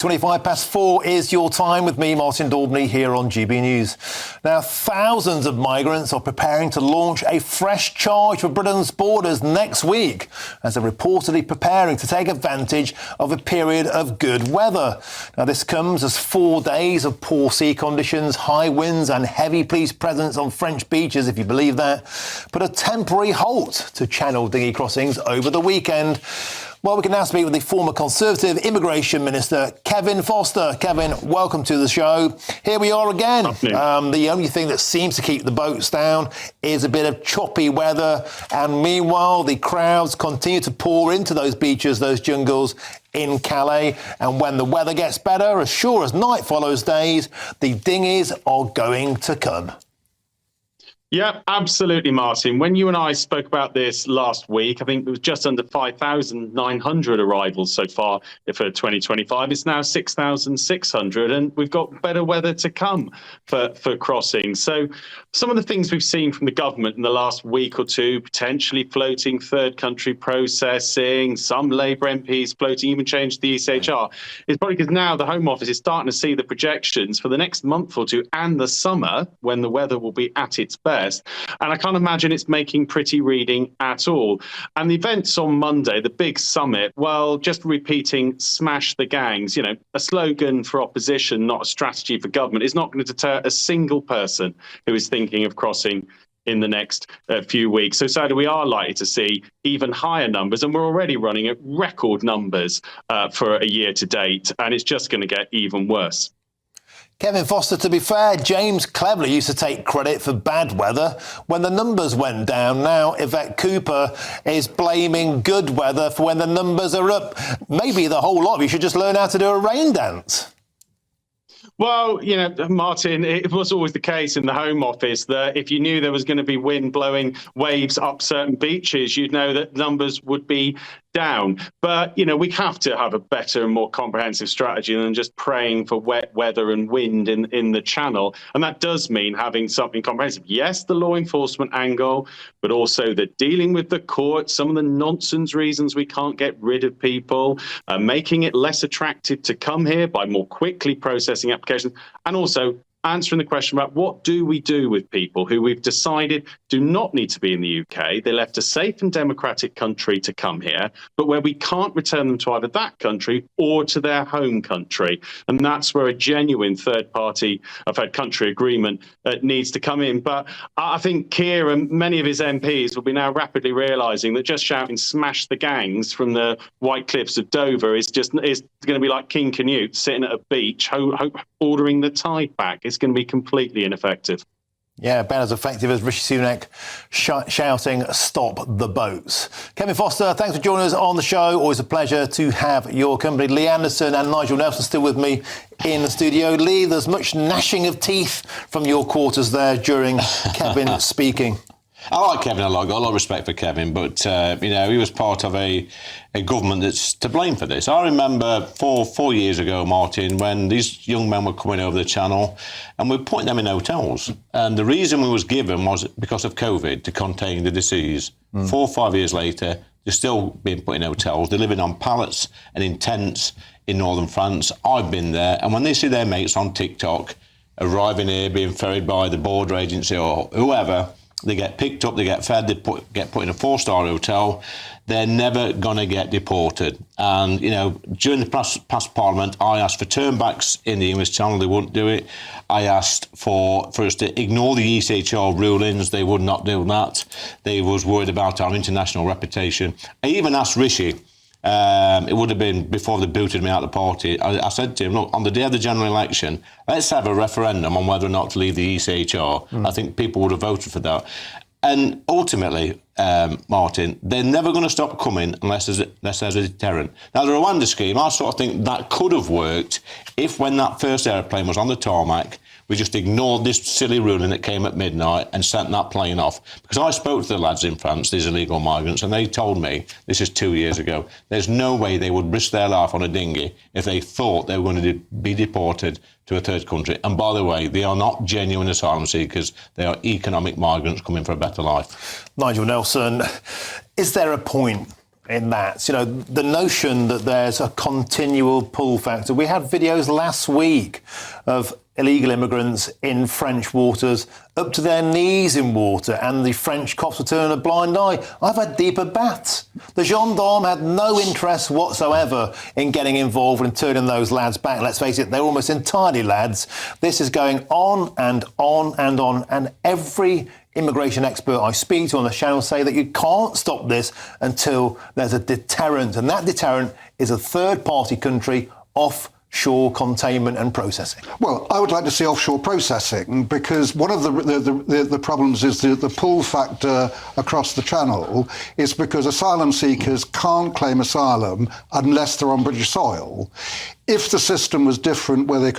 4 is your time with me, Martin Daubney, here on GB News. Now, thousands of migrants are preparing to launch a fresh charge for Britain's borders next week, as they're reportedly preparing to take advantage of a period of good weather. Now, this comes as 4 days of poor sea conditions, high winds and heavy police presence on French beaches, if you believe that, put a temporary halt to Channel dinghy crossings over the weekend. Well, we can now speak with the former Conservative Immigration Minister, Kevin Foster. Kevin, welcome to the show. Here we are again. The only thing that seems to keep the boats down is a bit of choppy weather. And meanwhile, the crowds continue to pour into those beaches, those jungles in Calais. And when the weather gets better, as sure as night follows days, the dinghies are going to come. Yeah, absolutely, Martin. When you and I spoke about this last week, I think it was just under 5,900 arrivals so far for 2025. It's now 6,600, and we've got better weather to come for crossing. So some of the things we've seen from the government in the last week or two, potentially floating third country processing, some Labour MPs floating, even changed the ECHR, is probably because now the Home Office is starting to see the projections for the next month or two and the summer, when the weather will be at its best. And I can't imagine it's making pretty reading at all. And the events on Monday, the big summit, well, just repeating smash the gangs, you know, a slogan for opposition, not a strategy for government, is not going to deter a single person who is thinking of crossing in the next few weeks. So sadly, we are likely to see even higher numbers, and we're already running at record numbers for a year to date, and it's just going to get even worse. Kevin Foster, to be fair, James Cleverly used to take credit for bad weather when the numbers went down. Now, Yvette Cooper is blaming good weather for when the numbers are up. Maybe the whole lot of you should just learn how to do a rain dance. Well, you know, Martin, it was always the case in the Home Office that if you knew there was going to be wind blowing waves up certain beaches, you'd know that numbers would be down. But, you know, we have to have a better and more comprehensive strategy than just praying for wet weather and wind in the channel. And that does mean having something comprehensive. Yes, the law enforcement angle, but also the dealing with the courts, some of the nonsense reasons we can't get rid of people, making it less attractive to come here by more quickly processing applications, and also answering the question about what do we do with people who we've decided do not need to be in the UK. They left a safe and democratic country to come here, but where we can't return them to either that country or to their home country. And that's where a genuine third-party country agreement needs to come in. But I think Keir and many of his MPs will be now rapidly realising that just shouting "smash the gangs" from the White Cliffs of Dover is going to be like King Canute sitting at a beach ordering the tide back. It's going to be completely ineffective. Yeah, about as effective as Rishi Sunak shouting, "Stop the boats." Kevin Foster, thanks for joining us on the show. Always a pleasure to have your company. Lee Anderson and Nigel Nelson still with me in the studio. Lee, there's much gnashing of teeth from your quarters there during Kevin speaking. I like Kevin a lot. I've got a lot of respect for Kevin, but, you know, he was part of a government that's to blame for this. I remember four years ago, Martin, when these young men were coming over the channel and we were putting them in hotels. And the reason we was given was because of COVID, to contain the disease. 4 or 5 years later, they're still being put in hotels. They're living on pallets and in tents in northern France. I've been there. And when they see their mates on TikTok arriving here, being ferried by the border agency or whoever, they get picked up, they get fed, they get put in a 4-star hotel. They're never going to get deported. And, you know, during the past Parliament, I asked for turnbacks in the English Channel. They wouldn't do it. I asked for us to ignore the ECHR rulings. They would not do that. They was worried about our international reputation. I even asked Rishi, it would have been before they booted me out of the party. I said to him, look, on the day of the general election, let's have a referendum on whether or not to leave the ECHR. I think people would have voted for that. And ultimately, Martin, they're never going to stop coming unless there's a deterrent. Now, the Rwanda scheme, I sort of think that could have worked if when that first aeroplane was on the tarmac, we just ignored this silly ruling that came at midnight and sent that plane off. Because I spoke to the lads in France, these illegal migrants, and they told me, this is 2 years ago, there's no way they would risk their life on a dinghy if they thought they were going to be deported to a third country. And by the way, they are not genuine asylum seekers. They are economic migrants coming for a better life. Nigel Nelson, is there a point in that. You know, the notion that there's a continual pull factor. We had videos last week of illegal immigrants in French waters up to their knees in water, and the French cops were turning a blind eye. I've had deeper baths. The gendarme had no interest whatsoever in getting involved and turning those lads back. Let's face it, they're almost entirely lads. This is going on and on and on, and every immigration expert I speak to on the channel say that you can't stop this until there's a deterrent, and that deterrent is a third-party country offshore containment and processing. Well, I would like to see offshore processing, because one of the problems is the pull factor across the channel is because asylum seekers can't claim asylum unless they're on British soil. If the system was different, where they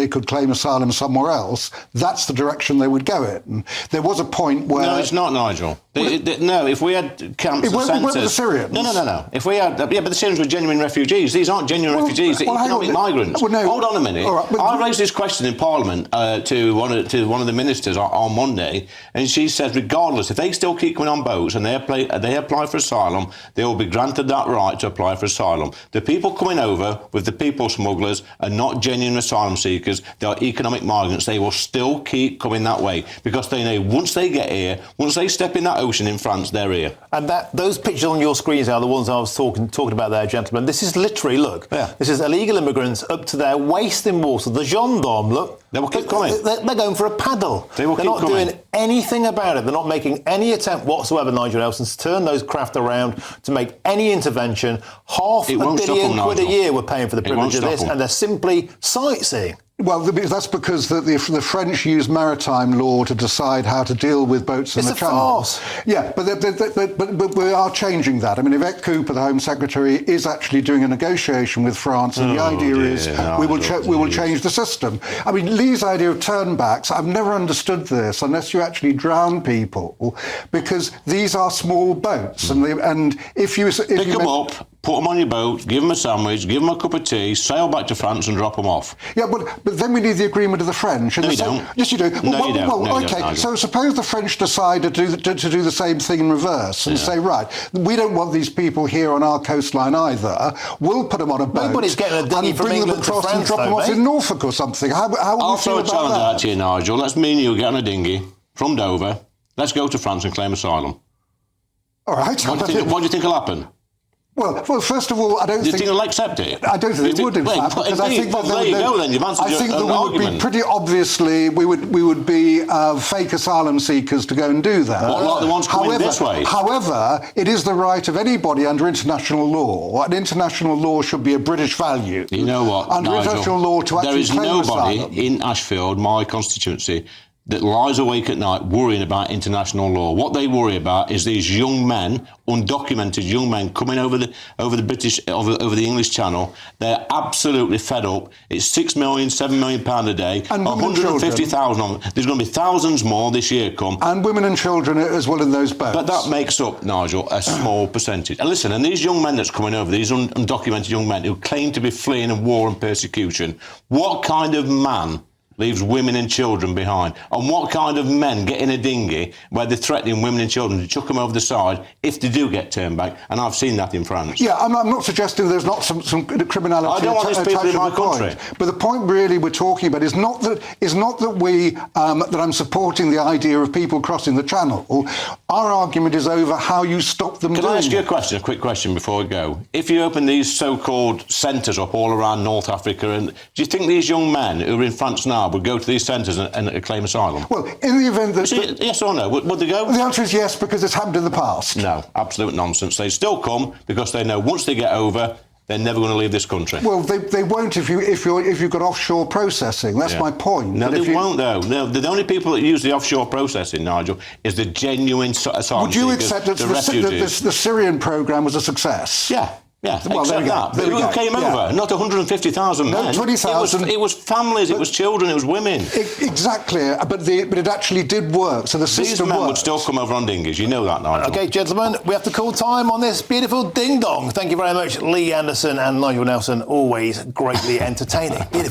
could claim asylum somewhere else, that's the direction they would go in. There was a point where... No, it's not, Nigel. No, if we had camps and centres... the Syrians. No. If we had... Yeah, but the Syrians were genuine refugees. These aren't genuine refugees. They're economic migrants. Well, no, hold on a minute. Right, I raised this question in Parliament to one of the ministers on Monday, and she says, regardless, if they still keep coming on boats and they apply for asylum, they will be granted that right to apply for asylum. The people coming over with the people smugglers are not genuine asylum seekers. They are economic migrants. They will still keep coming that way, because they know once they get here, once they step in that ocean in France, they're here. And those pictures on your screens are the ones I was talking about there, gentlemen. This is literally, look, this is illegal immigrants up to their waist in water. The gendarme, look, they will keep coming. They're going for a paddle. They're not doing anything about it. They're not making any attempt whatsoever, Nigel Nelson, to turn those craft around, to make any intervention. £500 million a year we're paying for the privilege of this, and they're simply sightseeing. Well, that's because the French use maritime law to decide how to deal with boats in the Channel. It's a farce. Yeah, but we are changing that. I mean, Yvette Cooper, the Home Secretary, is actually doing a negotiation with France, and the idea is we will change the system. I mean, Lee's idea of turnbacks, I've never understood this unless you actually drown people, because these are small boats, and if you pick them up, put them on your boat, give them a sandwich, give them a cup of tea, sail back to France and drop them off. Yeah, but then we need the agreement of the French. No, you don't. Yes, you do. No, you don't. Well, okay, so suppose the French decide to do the same thing in reverse and say, right, we don't want these people here on our coastline either. We'll put them on a boat. Nobody's getting a dinghy from England to France, and drop them off in Norfolk or something. How would I'll we feel throw a about challenge that? out to you, Nigel. Let's me and you get on a dinghy from Dover. Let's go to France and claim asylum. All right. What do you think will happen? Well, first of all, I don't think... Do you think they'll accept it? I don't think they would, in fact, because I think that there you go, then. You've answered your own argument. I think that we would be pretty obviously, we would be fake asylum seekers to go and do that. What, like the ones coming this way? However, it is the right of anybody under international law, and international law should be a British value. You know what, under Nigel, international law to actually claim there is nobody asylum. in Ashfield, my constituency, that lies awake at night worrying about international law. What they worry about is these young men, undocumented young men, coming over the English Channel. They're absolutely fed up. It's £6 million, £7 million a day, and 150,000 on them. There's going to be thousands more this year come. And women and children as well in those boats. But that makes up, Nigel, a small percentage. And listen, and these young men that's coming over, these undocumented young men who claim to be fleeing of war and persecution, what kind of man leaves women and children behind? And what kind of men get in a dinghy where they're threatening women and children to chuck them over the side if they do get turned back? And I've seen that in France. Yeah, I'm not suggesting there's not some criminality. I don't want these people in my country. But the point really we're talking about is not that that I'm supporting the idea of people crossing the Channel. Our argument is over how you stop them doing it. Can I ask you a quick question before we go? If you open these so-called centres up all around North Africa, and do you think these young men who are in France now would go to these centres and claim asylum? Well, in the event that... yes or no? Would they go? The answer is yes, because it's happened in the past. No, absolute nonsense. They still come because they know once they get over, they're never going to leave this country. Well, they won't if you've got offshore processing. That's my point. No, they won't, though. No, the only people that use the offshore processing, Nigel, is the genuine asylum seekers. Would you accept that the Syrian programme was a success? Yeah. Yeah, well, except that. But who came over? Not 150,000 men. 20,000. It was families, it was children, it was women. Exactly, but it actually did work, so the system These men worked. would still come over on dinghies, you know that, Nigel. OK, gentlemen, we have to call time on this beautiful ding-dong. Thank you very much, Lee Anderson and Nigel Nelson, always greatly entertaining. Beautiful.